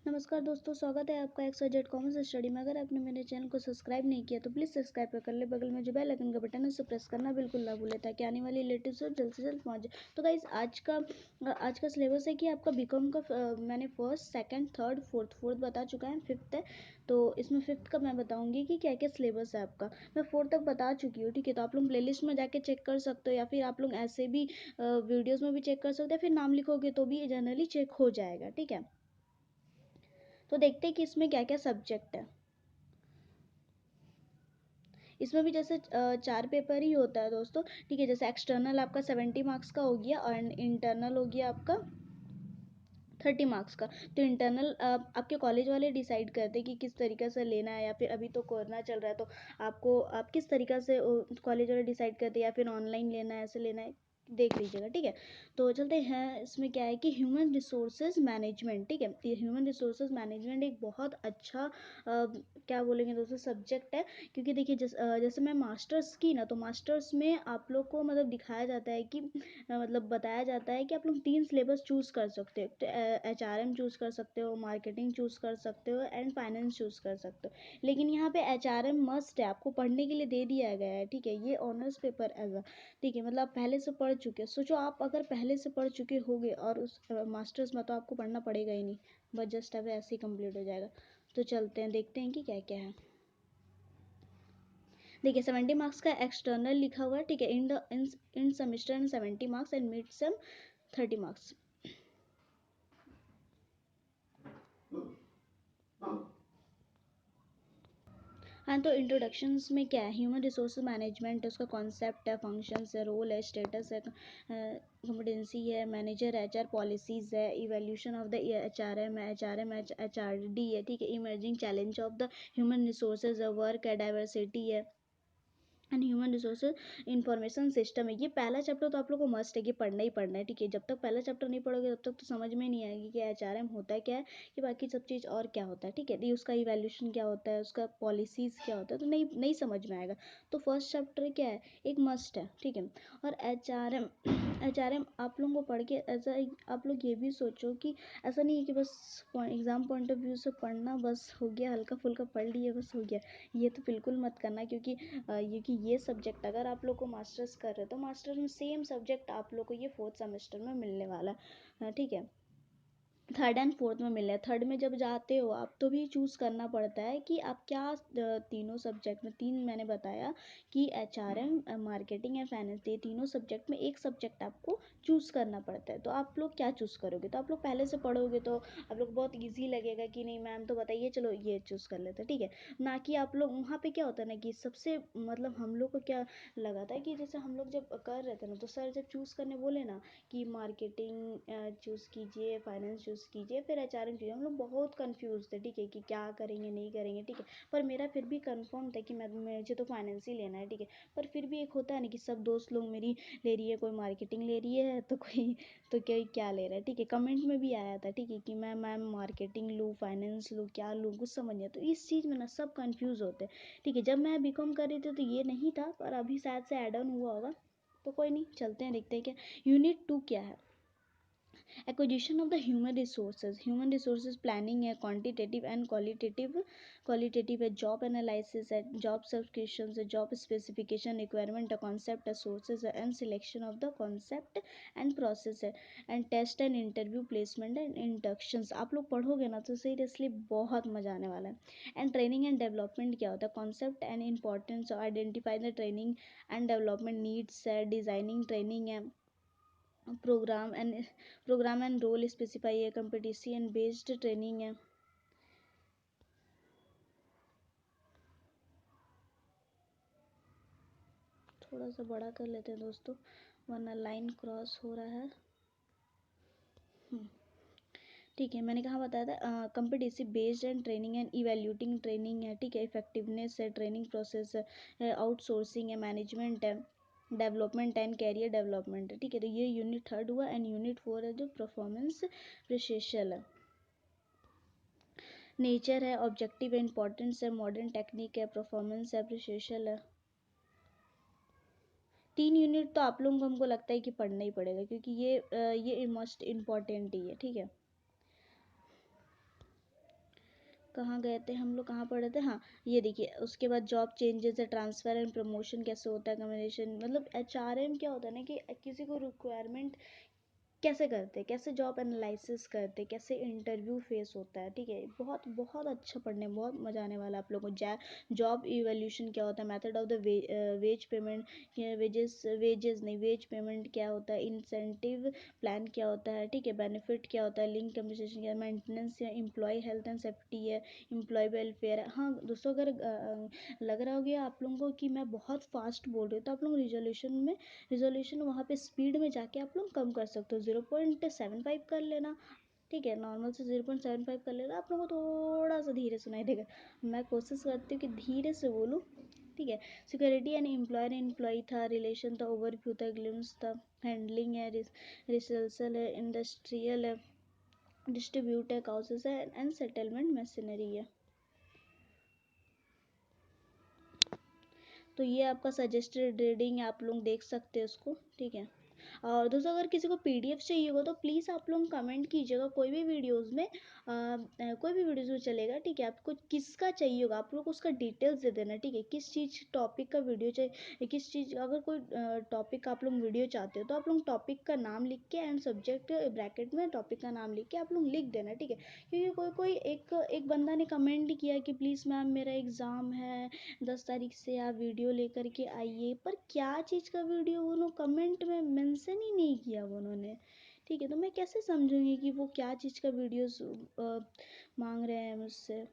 नमस्कार दोस्तों, स्वागत है आपका एक्स कॉमर्स स्टडी में। अगर आपने मेरे चैनल को सब्सक्राइब नहीं किया तो प्लीज़ सब्सक्राइब कर ले। बगल में जो बेल आइकन का बटन है उसे प्रेस करना बिल्कुल ना भूलें ताकि आने वाली लेटेस्ट जल्द से जल्द पहुंच जाए। तो गाइस आज का सिलेबस है कि आपका बीकॉम का मैंने फर्स्ट सेकंड थर्ड फोर्थ बता चुका है, फिफ्थ है। तो इसमें फिफ्थ का मैं बताऊंगी कि क्या क्या सिलेबस है आपका। मैं फोर्थ तक बता चुकी हूँ, ठीक है। तो आप लोग प्लेलिस्ट में जाके चेक कर सकते हो या फिर आप लोग ऐसे भी वीडियोज़ में भी चेक कर सकते हैं। फिर नाम लिखोगे तो भी जनरली चेक हो जाएगा, ठीक है। तो देखते हैं कि इसमें क्या क्या सब्जेक्ट है। इसमें भी जैसे 4 पेपर ही होता है दोस्तों, ठीक है। जैसे एक्सटर्नल आपका 70 मार्क्स का हो गया और इंटरनल हो गया आपका 30 मार्क्स का। तो इंटरनल आपके कॉलेज वाले डिसाइड करते हैं कि किस तरीके से लेना है, या फिर अभी तो कोरोना चल रहा है तो आप किस तरीक़ा से कॉलेज वाले डिसाइड करते हैं, या फिर ऑनलाइन लेना है, ऐसे लेना है, देख लीजिएगा, ठीक है। तो चलते हैं। इसमें क्या है कि ह्यूमन रिसोर्सेज मैनेजमेंट, ठीक है। ये ह्यूमन रिसोर्सेज मैनेजमेंट एक बहुत अच्छा क्या बोलेंगे दोस्तों सब्जेक्ट है। क्योंकि देखिए जैसे मैं मास्टर्स की ना, तो मास्टर्स में आप लोग को मतलब दिखाया जाता है कि मतलब बताया जाता है कि आप लोग 3 सिलेबस चूज़ कर सकते हो। तो HRM चूज़ कर सकते हो, मार्केटिंग चूज़ कर सकते हो एंड फाइनेंस चूज़ कर सकते हो। लेकिन यहाँ पे HRM मस्ट है, आपको पढ़ने के लिए दे दिया गया है, ठीक है। ये ऑनर्स पेपर एज, ठीक है। मतलब आप पहले से पढ़ चुके हो। सोचो आप अगर पहले से पढ़ चुके होगे और उस मास्टर्स में, तो आपको पढ़ना पड़ेगा ही नहीं, बस जस्ट अब ऐसे ही कंप्लीट हो जाएगा। तो चलते हैं, देखते हैं कि क्या क्या है। देखिए 70 मार्क्स का एक्सटर्नल लिखा हुआ है, ठीक है। In semester 70 marks and mid sem 30 marks. हाँ, तो इंट्रोडक्शंस में क्या है, ह्यूमन रिसोर्स मैनेजमेंट, उसका कॉन्सेप्ट है, फंक्शंस है, रोल है, स्टेटस है, कॉम्पिटेंसी है, मैनेजर है, HR पॉलिसीज़ है, इवोल्यूशन ऑफ द HRM है, HRD है, ठीक है। Emerging challenge of the human resources है, वर्क है, डाइवर्सिटी है and human resources information system है। ये पहला चैप्टर तो आप लोग को मस्ट है कि पढ़ना ही पढ़ना है, ठीक है। जब तक पहला चैप्टर नहीं पढ़ोगे तब तक तो समझ में नहीं आएगी कि HRM होता है क्या है, कि बाकी सब चीज़ और क्या होता है, ठीक है। ये उसका इवैल्यूएशन क्या होता है, उसका पॉलिसीज़ क्या होता है, तो नहीं समझ में आएगा। तो फर्स्ट चैप्टर क्या है, एक मस्ट है, ठीक है। और HRM आप लोगों को पढ़ के ऐसा आप लोग ये भी सोचो कि ऐसा नहीं है कि बस एग्ज़ाम पॉइंट ऑफ व्यू से पढ़ना बस हो गया, हल्का फुल्का पढ़ लिए बस हो गया। ये तो बिल्कुल मत करना, क्योंकि ये सब्जेक्ट अगर आप लोग को मास्टर्स कर रहे हो तो मास्टर्स में सेम सब्जेक्ट आप लोग को ये फोर्थ सेमेस्टर में मिलने वाला है, ठीक है। थर्ड एंड फोर्थ में मिले। थर्ड में जब जाते हो आप तो भी चूज़ करना पड़ता है कि आप क्या तीनों सब्जेक्ट में, तीन मैंने बताया कि HRM मार्केटिंग एंड फाइनेंस, ये तीनों सब्जेक्ट में एक सब्जेक्ट आपको चूज़ करना पड़ता है। तो आप लोग क्या चूज़ करोगे, तो आप लोग पहले से पढ़ोगे तो आप लोग बहुत ईजी लगेगा कि नहीं मैम तो बताइए, चलो ये चूज़ कर लेते हैं, ठीक है। ना कि आप लोग वहाँ पे क्या होता है ना कि सबसे मतलब हम लोग को क्या लगा था कि जैसे हम लोग जब कर रहे थे ना, तो सर जब चूज़ करने बोले ना कि मार्केटिंग चूज़ कीजिए, फाइनेंस चूज़ कीजिए, फिर HRM चूज़िए, हम लोग बहुत कंफ्यूज थे, ठीक है, कि क्या करेंगे नहीं करेंगे, ठीक है। पर मेरा फिर भी कंफर्म था कि मुझे तो फाइनेंस ही लेना है, ठीक है। पर फिर भी एक होता है ना कि सब दोस्त लोग मेरी ले रही है, कोई मार्केटिंग ले रही है तो कोई क्या ले रहा है, ठीक है। कमेंट में भी आया था, ठीक है, कि मैम मार्केटिंग लूँ, फाइनेंस लूँ, क्या लूँ, कुछ समझ नहीं। तो इस चीज़ में ना सब कन्फ्यूज़ होते हैं, ठीक है। जब मैं बीकॉम कर रही थी तो ये नहीं था, पर अभी शायद से ऐड ऑन हुआ होगा। तो कोई नहीं, चलते हैं, देखते हैं क्या यूनिट 2 क्या है। Acquisition of the human resources planning है, क्वांटिटेटिव एंड क्वालिटेटिव है, जॉब एनालिसिस है, जॉब सब्सक्रिप्शन है, जॉब स्पेसिफिकेशन, रिक्वायरमेंट है, कॉन्सेप्ट है, सोर्सेज है and selection of the concept and process है, and test and interview placement and inductions. आप लोग पढ़ोगे ना तो सीरियसली बहुत मजा आने वाला है। एंड ट्रेनिंग एंड डेवलपमेंट क्या होता है, concept and importance, identify the training and development needs है, डिजाइनिंग ट्रेनिंग है, प्रोग्राम एंड रोल स्पेसिफाई है, कंपटीशन बेस्ड ट्रेनिंग है। थोड़ा सा बड़ा कर लेते हैं दोस्तों वरना लाइन क्रॉस हो रहा है। ठीक है, मैंने कहाँ बताया था, competitive based and training and evaluating training है, ठीक है। इफेक्टिवनेस है, ट्रेनिंग प्रोसेस है, आउटसोर्सिंग है, मैनेजमेंट है, डेवलपमेंट एंड कैरियर डेवलपमेंट है, ठीक है। तो ये यूनिट 3 हुआ एंड यूनिट 4 है जो परफॉर्मेंस प्रेशेशल है। नेचर है, ऑब्जेक्टिव है, इंपॉर्टेंस है, मॉडर्न टेक्निक है, परफॉर्मेंस एप्रिसिएशन है। 3 यूनिट तो आप लोगों को हमको लगता है कि पढ़ना ही पड़ेगा, क्योंकि ये मोस्ट इम्पॉर्टेंट ही है, ठीक है। कहाँ गए थे हम लोग, कहाँ पढ़े थे, हाँ ये देखिए। उसके बाद जॉब चेंजेस है, ट्रांसफ़र एंड प्रमोशन कैसे होता है, कम्युनिकेशन, मतलब एचआरएम क्या होता है ना कि किसी को रिक्वायरमेंट कैसे करते हैं, कैसे जॉब एनालिसिस करते हैं, कैसे इंटरव्यू फेस होता है, ठीक है। बहुत बहुत अच्छा पढ़ने में बहुत मज़ा आने वाला है आप लोगों को। जॉब इवोल्यूशन क्या होता है, method of the ways payment, wages नहीं, वेज पेमेंट क्या होता है, इंसेंटिव प्लान क्या होता है, ठीक है, बेनिफिट क्या होता है, लिंक कम्पनसेशन क्या है, मेंटेनेंस या एम्प्लॉय हेल्थ एंड सेफ्टी है, एम्प्लॉय वेलफेयर है। हाँ दोस्तों, अगर लग रहा होगा आप लोगों को कि मैं बहुत फास्ट बोल रही हूँ, तो आप लोग रिजोल्यूशन वहाँ पे स्पीड में जाके आप लोग कम कर सकते हो, 0.75 कर लेना, ठीक है। नॉर्मल से 0.75 कर लेना, आप लोगों को थोड़ा सा धीरे सुनाई देगा। मैं कोशिश करती हूँ कि धीरे से बोलूँ, ठीक है। सिक्योरिटी एंड एम्प्लॉयर एम्प्लॉय था, रिलेशन था, ओवरव्यू था, ग्लिम्स था, हैंडलिंग है, रिसर्सल है, इंडस्ट्रियल है, डिस्ट्रीब्यूट है, काउसेस है, एंड सेटलमेंट मशीनरी है। तो ये आपका सजेस्टेड रीडिंग, आप लोग देख सकते हैं उसको, ठीक है। और दोस्तों, अगर किसी को पीडीएफ चाहिए होगा तो प्लीज़ आप लोग कमेंट कीजिएगा, कोई भी वीडियोस में कोई भी वीडियोस में चलेगा, ठीक है। आपको किसका चाहिए होगा आप लोग उसका डिटेल्स दे देना, ठीक है। किस चीज़ टॉपिक का वीडियो चाहिए, किस चीज़, अगर कोई टॉपिक का आप लोग वीडियो चाहते हो तो आप लोग टॉपिक का नाम लिख के एंड सब्जेक्ट ब्रैकेट में टॉपिक का नाम लिख के आप लोग लिख देना, ठीक है। क्योंकि कोई कोई एक एक बंदा ने कमेंट किया कि प्लीज़ मैम मेरा एग्ज़ाम है 10 तारीख से, आप वीडियो लेकर के आइए, पर क्या चीज़ का वीडियो उन्होंने कमेंट में मेंशन ही नहीं किया उन्होंने, ठीक है। तो मैं कैसे समझूंगी कि वो क्या चीज़ का वीडियोस मांग रहे हैं मुझसे।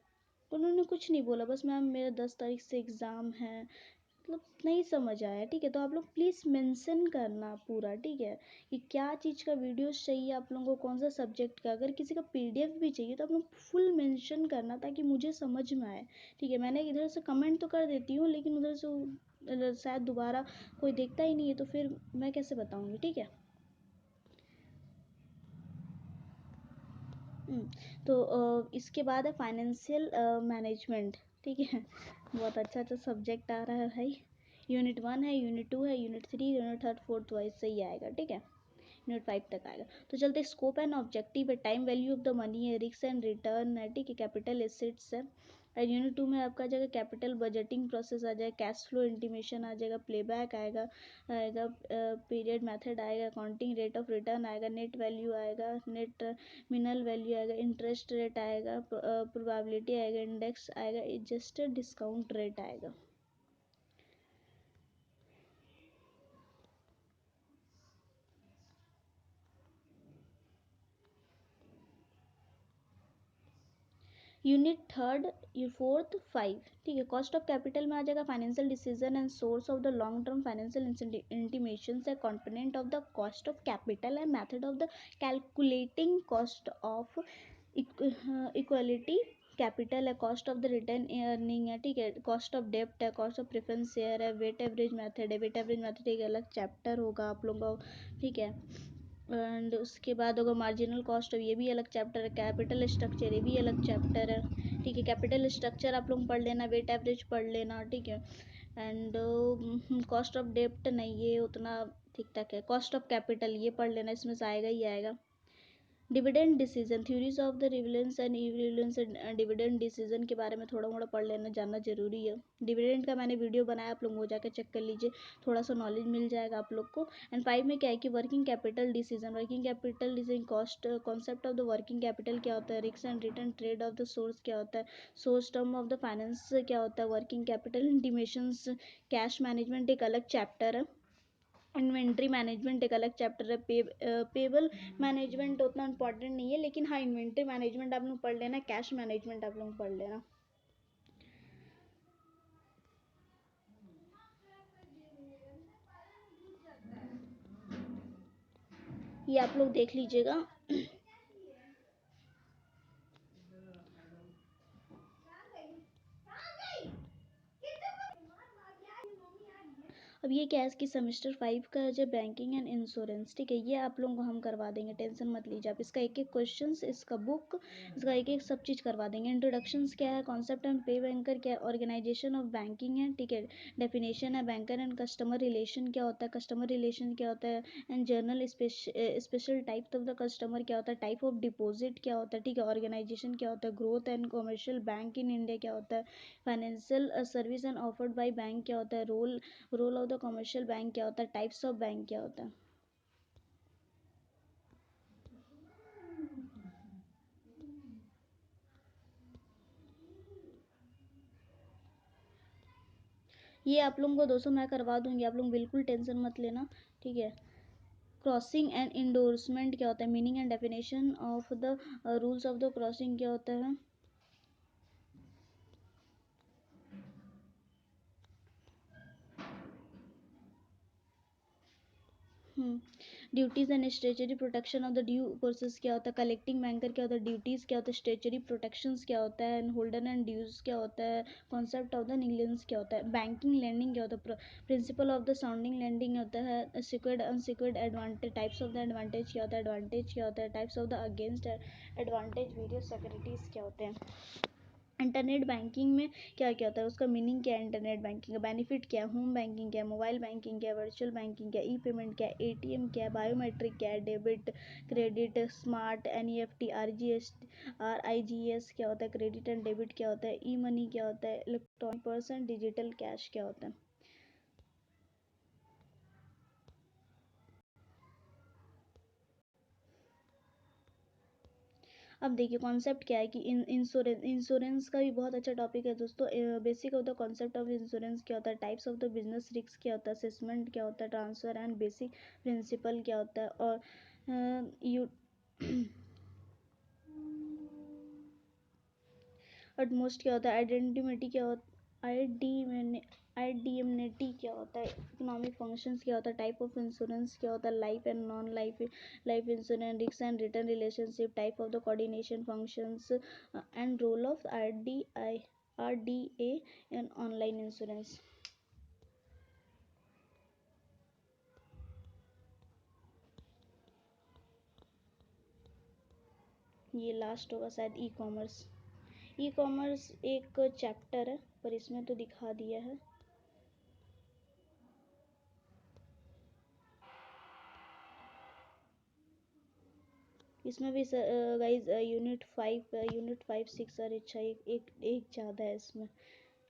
उन्होंने कुछ नहीं बोला, बस मैम मेरा 10 तारीख से एग्ज़ाम है, मतलब नहीं समझ आया, ठीक है। तो आप लोग प्लीज़ मेंशन करना पूरा, ठीक है, कि क्या चीज़ का वीडियोस चाहिए आप लोगों को, कौन सा सब्जेक्ट का। अगर किसी का पीडीएफ भी चाहिए तो आप लोग फुल मेंशन करना ताकि मुझे समझ में आए, ठीक है। मैंने इधर से कमेंट तो कर देती हूँ, लेकिन उधर से शायद दोबारा कोई देखता ही नहीं है, तो फिर मैं कैसे बताऊँगी, ठीक है। तो इसके बाद है फाइनेंशियल मैनेजमेंट, ठीक है। बहुत अच्छा अच्छा सब्जेक्ट आ रहा है भाई। यूनिट 1 है, यूनिट 2 है, यूनिट 3, यूनिट 3, 4 वाइज सही आएगा, ठीक है। यूनिट 5 तक आएगा। तो चलते स्कोप एंड ऑब्जेक्टिव है, time value of the money है, रिस्क एंड रिटर्न है, ठीक है, कैपिटल एसेट्स है। और यूनिट 2 में आपका आ जाएगा कैपिटल बजटिंग प्रोसेस आ जाएगा, कैश फ्लो इंटीमेशन आ जाएगा, प्लेबैक आएगा आएगा पीरियड मेथड आएगा, अकाउंटिंग रेट ऑफ रिटर्न आएगा, नेट वैल्यू आएगा, नेट मिनल वैल्यू आएगा, इंटरेस्ट रेट आएगा, प्रोबेबिलिटी आएगा, इंडेक्स आएगा, एडजस्टेड डिस्काउंट रेट आएगा। यूनिट 3, यूनिट 4, 5, ठीक है। कॉस्ट ऑफ कैपिटल में आ जाएगा financial decision and source of the long term financial intimation है, component of the cost of capital and method of the calculating cost of equality capital है, cost of the return earning है, ठीक है। Cost of डेप्ट है, cost of preference share है, weight average method है। Weight average method एक अलग चैप्टर होगा आप लोगों का, ठीक है। एंड उसके बाद होगा मार्जिनल कॉस्ट, ये भी अलग चैप्टर है। कैपिटल स्ट्रक्चर, ये भी अलग चैप्टर है, ठीक है। कैपिटल स्ट्रक्चर आप लोग पढ़ लेना, वेट एवरेज पढ़ लेना, ठीक है। एंड कॉस्ट ऑफ डेप्ट नहीं, ये उतना ठीक ठाक है। कॉस्ट ऑफ कैपिटल ये पढ़ लेना, इसमें से आएगा ही आएगा। Dividend decision, theories of the relevance and irrelevance, dividend decision के बारे में थोड़ा मोड़ा पढ़ लेना, जानना जरूरी है। डिविडेंड का मैंने वीडियो बनाया, आप लोग वो जाकर चेक कर लीजिए, थोड़ा सा नॉलेज मिल जाएगा आप लोग को। एंड 5 में क्या है कि working capital decision, working capital decision, cost concept of the working capital क्या होता है, risk and return, trade off the source क्या होता है, source term of the finance क्या होता है, working capital intimations, cash management एक अलग चैप्टर है। इन्वेंट्री मैनेजमेंट एक अलग चैप्टर है। पेबल मैनेजमेंट उतना इंपॉर्टेंट नहीं है, लेकिन हाँ इन्वेंट्री मैनेजमेंट आप लोग पढ़ लेना, कैश मैनेजमेंट आप लोग पढ़ लेना। ये आप लोग देख लीजिएगा। अब ये क्या है कि सेमेस्टर 5 का है जो बैंकिंग एंड इंश्योरेंस, ठीक है, ये आप लोगों को हम करवा देंगे, टेंशन मत लीजिए आप। इसका एक एक क्वेश्चन, इसका बुक, इसका एक एक सब चीज़ करवा देंगे। इंट्रोडक्शंस क्या है, कॉन्सेप्ट एंड पे बैंकर क्या है, ऑर्गेनाइजेशन ऑफ बैंकिंग है, ठीक है, डेफिनेशन है बैंकर एंड कस्टमर रिलेशन क्या होता है, कस्टमर रिलेशन क्या होता है, and journal special type of the customer क्या होता है, टाइप ऑफ डिपॉजिट क्या होता है, ठीक है, ऑर्गेनाइजेशन क्या होता है, growth and commercial bank in India क्या होता है, financial service and offered by bank क्या होता है, role of the commercial bank क्या होता है, टाइप्स ऑफ बैंक क्या होता है। ये आप लोगों को दोस्तों मैं करवा दूंगी, आप लोग बिल्कुल टेंशन मत लेना, ठीक है। क्रॉसिंग एंड इंडोर्समेंट क्या होता है, meaning and definition of the rules of the crossing क्या होता है। Duties and statutory protection of the due process क्या होता है, कलेक्टिंग बैंकर क्या होता है, ड्यूटीज क्या होता है, स्टेचुरी प्रोटेक्शंस क्या होता है, एंड होल्डर एंड ड्यूज क्या होता है, कॉन्सेप्ट ऑफ द निगलेंस क्या होता है, बैंकिंग लैंडिंग क्या होता है, principle of the sounding lending होता है, secured unsecured advantage, types of the advantage क्या होता है, एडवांटेज क्या होता है, types of the against advantage, various securities क्या होते हैं। इंटरनेट बैंकिंग में क्या क्या होता है, उसका मीनिंग क्या है, इंटरनेट बैंकिंग का बेनिफिट क्या है, होम बैंकिंग क्या है, मोबाइल बैंकिंग क्या है, वर्चुअल बैंकिंग क्या है, ई पेमेंट क्या है, एटीएम क्या है, बायोमेट्रिक क्या है, डेबिट क्रेडिट स्मार्ट एनईएफटी आरआईजीएस क्या होता है, क्रेडिट एंड डेबिट क्या होता है, ई मनी क्या होता है, इलेक्ट्रॉनिक पर्सन डिजिटल कैश क्या होता है। अब देखिए कॉन्सेप्ट क्या है कि इंश्योरेंस का भी बहुत अच्छा टॉपिक है दोस्तों। Basic of the concept of insurance क्या होता है, types of the business risk क्या होता है, असेसमेंट क्या होता है, ट्रांसफर एंड बेसिक प्रिंसिपल क्या होता है, और यू एटमोस्ट क्या होता है, आइडेंटिटी क्या होता है, आईडीएमनिटी क्या होता है, इकोनॉमिक फंक्शंस क्या होता है, टाइप ऑफ इंश्योरेंस क्या होता है, life and non life life insurance, risk and return relationship, type of the coordination functions, and role of RDA and online insurance. ये लास्ट होगा शायद ई कॉमर्स। ई कॉमर्स एक चैप्टर है पर इसमें तो दिखा दिया है। इसमें भी गाइज यूनिट 5 6 और अच्छा एक ज़्यादा है इसमें।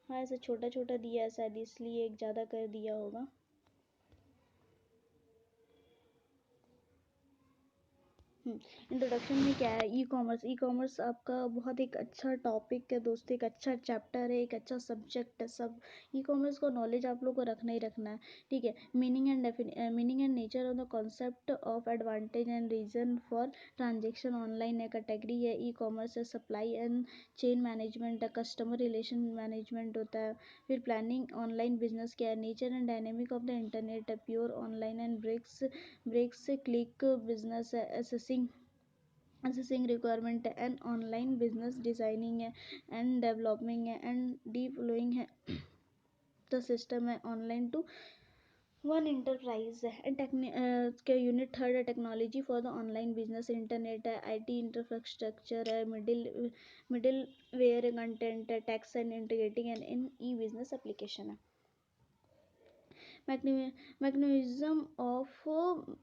हाँ ऐसा छोटा छोटा दिया है शायद इसलिए एक ज़्यादा कर दिया होगा। इंट्रोडक्शन में क्या है, ई कॉमर्स आपका बहुत एक अच्छा टॉपिक है दोस्तों, एक अच्छा चैप्टर है, एक अच्छा सब्जेक्ट है सब। ई कॉमर्स का नॉलेज आप लोग को रखना ही रखना है, ठीक है। Meaning and nature of the concept of advantage and reason for transaction online है, कैटेगरी है ई कॉमर्स है, सप्लाई एंड चेन मैनेजमेंट है, कस्टमर रिलेशन मैनेजमेंट होता है, फिर प्लानिंग ऑनलाइन बिजनेस क्या है, nature and dynamic of the internet है, pure online and bricks click business है, असेसिंग रिक्वायरमेंट है, एंड ऑनलाइन बिजनेस डिजाइनिंग है, एंड डेवलपिंग है, एंड डिप्लॉइंग है द सिस्टम है, ऑनलाइन टू वन इंटरप्राइज है, एंड के यूनिट 3 है, technology for the online business, internet है, आईटी इंफ्रास्ट्रक्चर है, मिडिल वेयर कंटेंट है, tax and integrating and in E business application है। mechanism of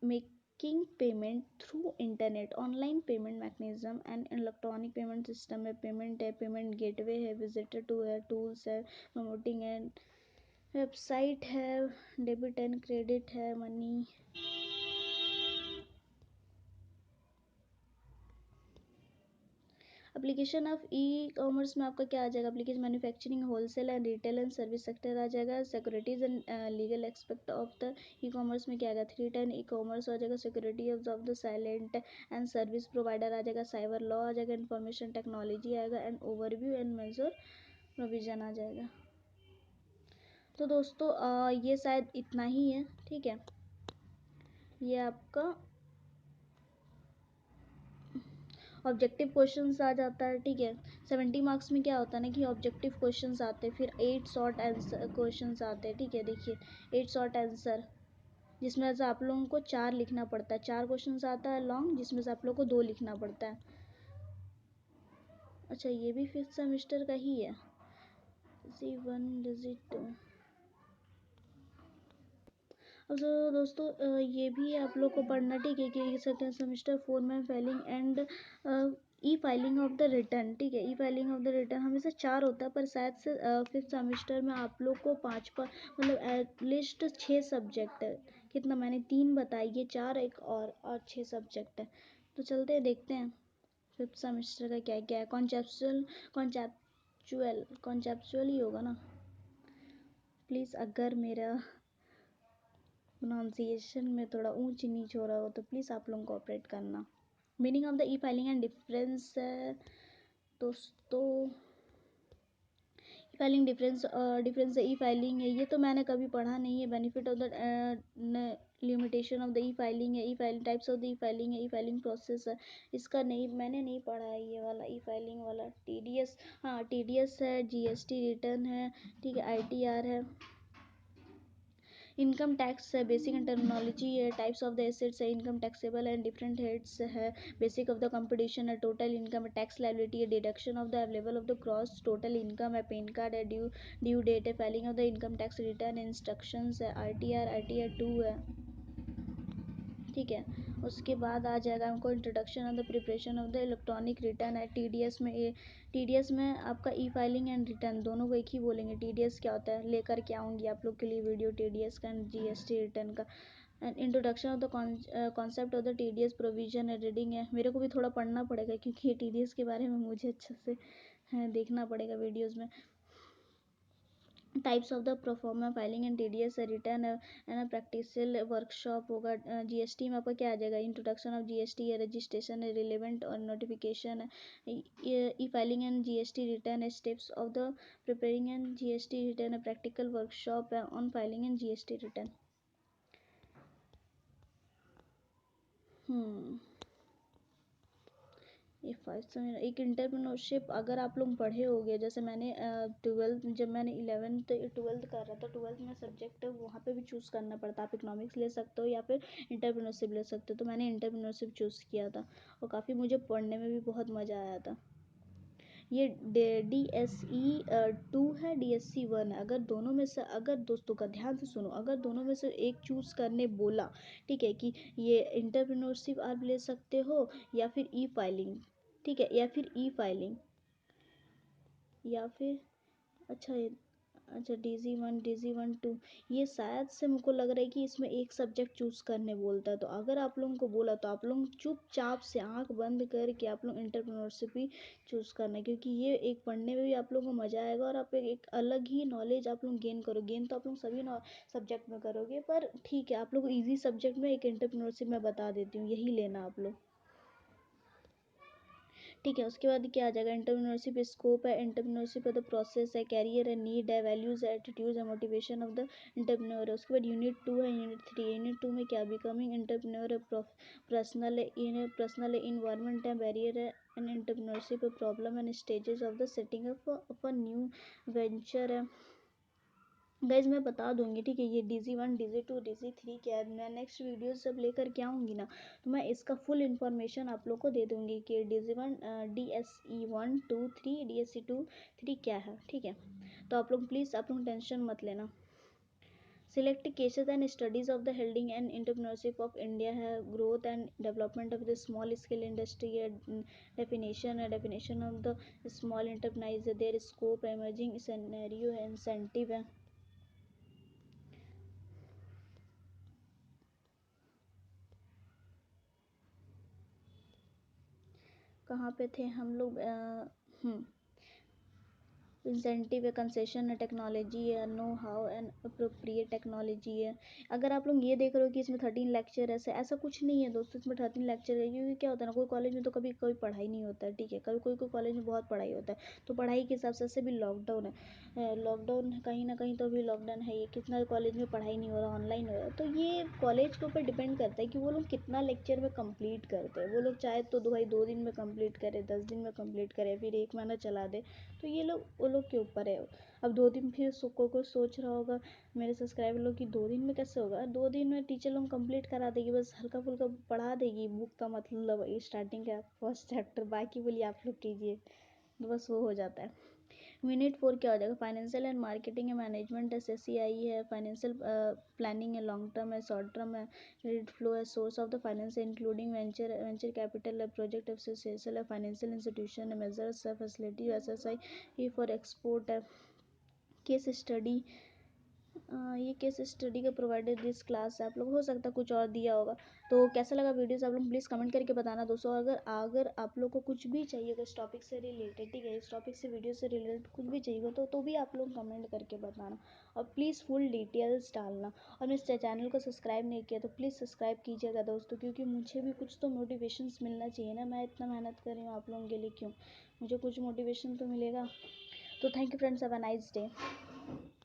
making payment through internet, online payment mechanism and electronic payment system है, payment gateway है, visitor to है, tools है, promoting है, website है, debit and credit है, money. Application of e commerce में आपका क्या आ जाएगा, application manufacturing wholesale and retail and service sector आ जाएगा, securities and legal expect of the e commerce में क्या आएगा, 310 ई कॉमर्स आ जाएगा, security of the silent and service provider आ जाएगा, साइबर लॉ आ जाएगा, इंफॉर्मेशन टेक्नोलॉजी आएगा, and overview and major provision आ जाएगा। तो दोस्तों ये शायद इतना ही है, ठीक है। ये आपका ऑब्जेक्टिव क्वेश्चंस आ जाता है, ठीक है। 70 मार्क्स में क्या होता है ना कि ऑब्जेक्टिव क्वेश्चंस आते हैं, फिर 8 शॉर्ट आंसर क्वेश्चंस आते हैं, ठीक है। देखिए 8 शॉर्ट आंसर, जिसमें से आप लोगों को 4 लिखना पड़ता है, 4 क्वेश्चंस आता है लॉन्ग, जिसमें से आप लोगों को 2 लिखना पड़ता है। अच्छा ये भी 5th सेमेस्टर का ही है, C1 डिजिट 2। अब तो दोस्तों ये भी आप लोग को पढ़ना, ठीक है, कि सेकेंड सेमेस्टर 4 में filing and E filing of the return, ठीक है। E filing of the return हमेशा 4 होता है, पर शायद से 5th सेमेस्टर में आप लोग को 5 पर मतलब एटलीस्ट 6 सब्जेक्ट है। कितना मैंने 3 बताई, ये 4 एक और 6 सब्जेक्ट है। तो चलते हैं देखते हैं 5th सेमेस्टर का क्या क्या है। कॉन्सेप्चुअल ही होगा ना। प्लीज़ अगर मेरा प्रोनाउंसिएशन में थोड़ा ऊंच नीच हो रहा हो तो प्लीज़ आप लोग कोऑपरेट करना। Meaning of the e filing and difference दोस्तों, e filing difference e filing है, ये तो मैंने कभी पढ़ा नहीं है। Benefit of the limitation of the e filing है, e filing types of the e filing है, ई फाइलिंग प्रोसेस है, इसका नहीं मैंने नहीं पढ़ा है ये वाला ई फाइलिंग वाला। TDS, हाँ TDS है, GST रिटर्न है, ठीक है, ITR है, इनकम टैक्स है, बेसिक एंड टर्मिनोलॉजी है, टाइप्स ऑफ द एसेट्स है, income taxable and different heads है, बेसिक ऑफ द कंपटीशन है, टोटल इनकम है, टैक्स लायबिलिटी है, deduction of the available of the cross total income है, pan card है, due date है, filing of the income tax return, instructions है, RTR 2 है, ठीक है। उसके बाद आ जाएगा हमको introduction of the preparation of the electronic return है। TDS में आपका ई फाइलिंग एंड रिटर्न दोनों को एक ही बोलेंगे। TDS क्या होता है लेकर के आऊँगी आप लोग के लिए वीडियो TDS का एंड GST रिटर्न का। And introduction of the concept of the TDS provision है, रीडिंग है, मेरे को भी थोड़ा पढ़ना पड़ेगा क्योंकि ये TDS के बारे में मुझे अच्छे से देखना पड़ेगा वीडियोज़ में। Types of the proforma filing and TDS return है, प्रैक्टिकल वर्कशॉप होगा। GST में आपका क्या आ जाएगा, इंट्रोडक्शन ऑफ GST है, रजिस्ट्रेशन है, रिलेवेंट और नोटिफिकेशन है, e filing and GST return है, steps of the preparing and GST return है, प्रैक्टिकल वर्कशॉप है on filing and GST return. ये 5 सेमेस्टर एक इंटरप्रेन्योरशिप अगर आप लोग पढ़े होगे, जैसे मैंने 12th, जब मैंने 11th 12th कर रहा था, 12th में सब्जेक्ट वहाँ पे भी चूज़ करना पड़ता। आप इकोनॉमिक्स ले सकते हो या फिर इंटरप्रेन्योरशिप ले सकते हो, तो मैंने इंटरप्रेन्योरशिप चूज़ किया था और काफ़ी मुझे पढ़ने में भी बहुत मज़ा आया था। ये DSE 2 है, DSC 1 है। अगर दोनों में से, अगर दोस्तों का ध्यान से सुनो, अगर दोनों में से एक चूज़ करने बोला, ठीक है, कि ये इंटरप्रेन्योरशिप आप ले सकते हो या फिर ई फाइलिंग, ठीक है, या फिर ई फाइलिंग या फिर अच्छा अच्छा DG1 DG1 2, ये शायद से मुझको लग रहा है कि इसमें एक सब्जेक्ट चूज़ करने बोलता है। तो अगर आप लोगों को बोला तो आप लोग चुपचाप से आंख बंद करके आप लोग इंटरप्रेन्योरशिप ही चूज़ करना है, क्योंकि ये एक पढ़ने में भी आप लोगों को मज़ा आएगा और आप एक अलग ही नॉलेज आप लोग गेन करोगे। गेन तो आप लोग सभी सब्जेक्ट में करोगे, पर ठीक है, आप लोग ईजी सब्जेक्ट में एक इंटरप्रेन्योरशिप में बता देती हूँ, यही लेना आप लोग, ठीक है। उसके बाद क्या आ जाएगा, एंटरप्रेन्योरशिप स्कोप है, एंटरप्रेन्योरशिप द प्रोसेस है, कैरियर है, नीड है, वैल्यूज है, एटीट्यूड है, मोटिवेशन ऑफ द एंटरप्रेन्योर है। उसके बाद यूनिट 2 है, यूनिट 3। यूनिट 2 में क्या, बिकमिंग एंटरप्रेन्योर है, पर्सनल इन्वायरमेंट है, बैरियर है and entrepreneurship problem and stages of the setting up a new venture है। गाइज मैं बता दूंगी, ठीक है, ये DG1 DG2 DG3 क्या है। मैं नेक्स्ट वीडियो जब लेकर के आऊँगी ना, तो मैं इसका फुल इन्फॉर्मेशन आप लोग को दे दूँगी कि DG1 DSE1 2 3 DSE2 3 क्या है, ठीक है। तो आप लोग प्लीज़ आप लोग टेंशन मत लेना। Select cases and studies of the holding and entrepreneurship of India है, growth and development of the small scale industry है, definition of the small enterprise है, देयर स्कोप, एमर्जिंग सिनेरियो है, इंसेंटिव है। कहाँ पे थे हम लोग, इंसेंटिव है, कंसेशन है, टेक्नोलॉजी है, know how and appropriate technology है। अगर आप लोग ये देख रहे हो कि इसमें 13 लेक्चर ऐसा कुछ नहीं है दोस्तों, इसमें 13 लेक्चर है, क्योंकि क्या होता है ना, कोई कॉलेज में तो कभी कोई पढ़ाई नहीं होता है, ठीक है, कभी कोई कोई कॉलेज में बहुत पढ़ाई होता है, तो पढ़ाई के हिसाब से भी लॉकडाउन है, लॉकडाउन कहीं ना कहीं तो भी लॉकडाउन है, ये कितना कॉलेज में पढ़ाई नहीं हो रहा, ऑनलाइन हो रहा है, तो ये कॉलेज के ऊपर डिपेंड करता है कि वो लोग कितना लेक्चर में कंप्लीट करते हैं। वो लोग चाहे तो भाई 2 दिन में कंप्लीट करे, 10 दिन में कंप्लीट करे, फिर 1 महीना चला दे, तो ये लोग वो लोग के ऊपर है। अब 2 दिन, फिर कोई सोच रहा होगा मेरे सब्सक्राइबर लोग कि 2 दिन में कैसे होगा, 2 दिन में टीचर लोग कंप्लीट करा देगी, बस हल्का फुल्का पढ़ा देगी, बुक का मतलब स्टार्टिंग का फर्स्ट चैप्टर, बाकी बोलिए आप लोग कीजिए, तो बस वो हो जाता है। मिनट 4 क्या हो जाएगा, फाइनेंशियल एंड मार्केटिंग है, मैनेजमेंट है, SCI है, फाइनेंशियल प्लानिंग है, लॉन्ग टर्म है, शॉर्ट टर्म है, क्रेडिट फ्लो है, source of the finance including venture capital है, प्रोजेक्ट एसोसिएशन है, फाइनेंशियल इंस्टीट्यूशन है, मेजर्स है, फैसिलिटी, SSI फॉर एक्सपोर्ट है, केस स्टडी, ये केस स्टडी का प्रोवाइडेड दिस क्लास है। आप लोग हो सकता है कुछ और दिया होगा। तो कैसा लगा वीडियोस आप लोग प्लीज़ कमेंट करके बताना दोस्तों। अगर अगर आप लोग को कुछ भी चाहिए अगर इस टॉपिक से रिलेटेड, ठीक है, इस टॉपिक से वीडियो से रिलेटेड कुछ भी चाहिए हो तो भी आप लोग कमेंट करके बताना, और प्लीज़ फुल डिटेल्स डालना। और मेरे चैनल को सब्सक्राइब नहीं किया तो प्लीज़ सब्सक्राइब कीजिएगा दोस्तों, क्योंकि मुझे भी कुछ तो मोटिवेशंस मिलना चाहिए ना, मैं इतना मेहनत कर रही हूँ आप लोगों के लिए, क्यों, मुझे कुछ मोटिवेशन तो मिलेगा। तो thank you friends, have a nice day.